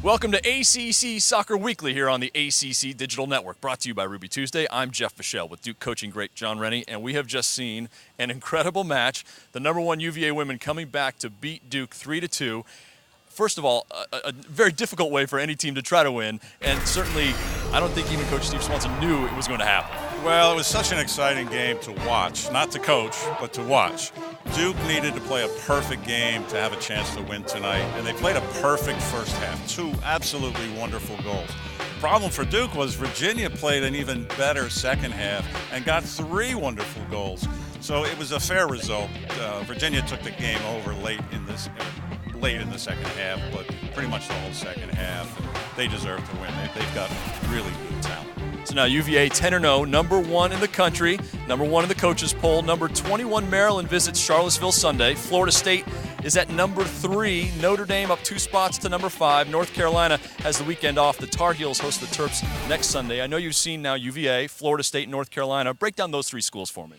Welcome to ACC Soccer Weekly here on the ACC Digital Network, brought to you by Ruby Tuesday. I'm Jeff Fischel with Duke coaching great John Rennie, and we have just seen an incredible match. The #1 UVA women coming back to beat Duke 3-2. First of all, a very difficult way for any team to try to win, and certainly I don't think even Coach Steve Swanson knew it was going to happen. Well, it was such an exciting game to watch, not to coach, but to watch. Duke needed to play a perfect game to have a chance to win tonight, and they played a perfect first half. 2 absolutely wonderful goals. The problem for Duke was Virginia played an even better second half and got 3 wonderful goals. So it was a fair result. Virginia took the game over late in the second half, but pretty much the whole second half. They deserve to win. They've got really good talent. So now UVA 10-0, #1 in the country, #1 in the coaches poll. Number 21 Maryland visits Charlottesville Sunday. Florida State is at #3. Notre Dame up 2 spots to #5. North Carolina has the weekend off. The Tar Heels host the Terps next Sunday. I know you've seen now UVA, Florida State, North Carolina. Break down those 3 schools for me.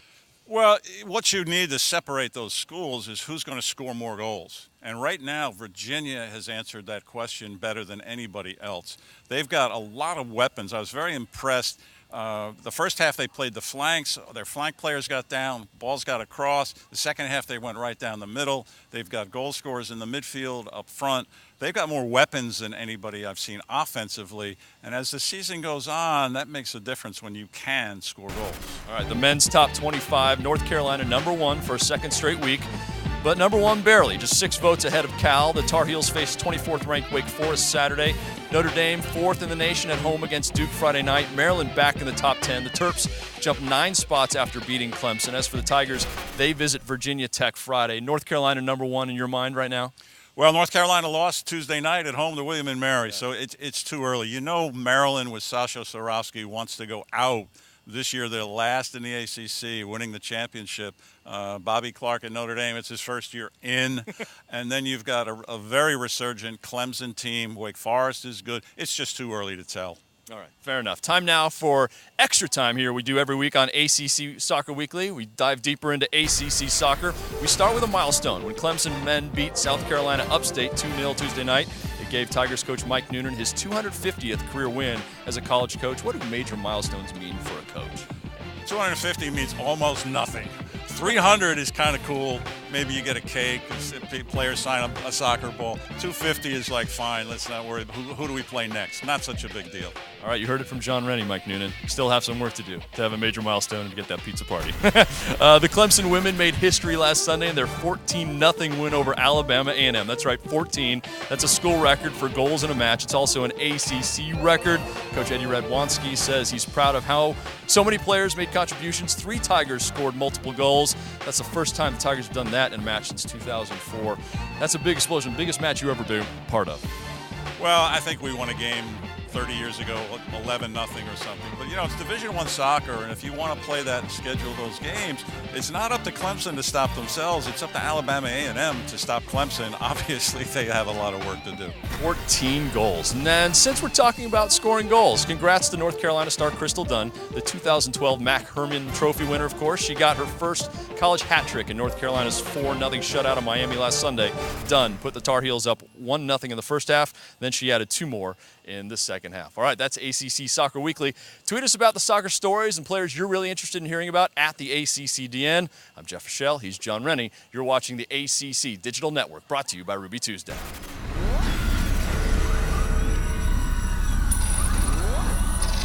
Well, what you need to separate those schools is who's going to score more goals. And right now, Virginia has answered that question better than anybody else. They've got a lot of weapons. I was very impressed. The first half they played the flanks. Their flank players got down. Balls got across. The second half they went right down the middle. They've got goal scorers in the midfield, up front. They've got more weapons than anybody I've seen offensively. And as the season goes on, that makes a difference when you can score goals. All right, the men's top 25, North Carolina #1 for a second straight week. But #1 barely, just 6 votes ahead of Cal. The Tar Heels face 24th-ranked Wake Forest Saturday. Notre Dame 4th in the nation at home against Duke Friday night. Maryland back in the top 10. The Terps jump 9 spots after beating Clemson. As for the Tigers, they visit Virginia Tech Friday. North Carolina #1 in your mind right now? Well, North Carolina lost Tuesday night at home to William & Mary, so it's too early. You know Maryland with Sasha Sorowski wants to go out. This year they're last in the ACC, winning the championship. Bobby Clark at Notre Dame, it's his first year in. And then you've got a very resurgent Clemson team. Wake Forest is good. It's just too early to tell. All right, fair enough. Time now for extra time here we do every week on ACC Soccer Weekly. We dive deeper into ACC soccer. We start with a milestone when Clemson men beat South Carolina upstate 2-0 Tuesday night. It gave Tigers coach Mike Noonan his 250th career win as a college coach. What do major milestones mean for a coach? 250 means almost nothing. 300 is kind of cool. Maybe you get a cake, players sign a soccer ball. 250 is like, fine, let's not worry. Who do we play next? Not such a big deal. All right, you heard it from John Rennie, Mike Noonan. You still have some work to do to have a major milestone and to get that pizza party. The Clemson women made history last Sunday in their 14-0 win over Alabama A&M. That's right, 14. That's a school record for goals in a match. It's also an ACC record. Coach Eddie Radwanski says he's proud of how so many players made contributions. 3 Tigers scored multiple goals. That's the first time the Tigers have done that in a match since 2004. That's a big explosion. Biggest match you ever been part of. Well, I think we won a game 30 years ago, 11-0 or something. But, you know, it's Division I soccer, and if you want to play that and schedule those games, it's not up to Clemson to stop themselves. It's up to Alabama A&M to stop Clemson. Obviously, they have a lot of work to do. 14 goals. And then, since we're talking about scoring goals, congrats to North Carolina star Crystal Dunn, the 2012 Mac Hermann Trophy winner, of course. She got her first college hat trick in North Carolina's 4-0 shutout of Miami last Sunday. Dunn put the Tar Heels up 1-0 in the first half. Then she added 2 more in the second half. All right, that's ACC Soccer Weekly. Tweet us about the soccer stories and players you're really interested in hearing about at the ACCDN. I'm Jeff Fischel. He's John Rennie. You're watching the ACC Digital Network, brought to you by Ruby Tuesday.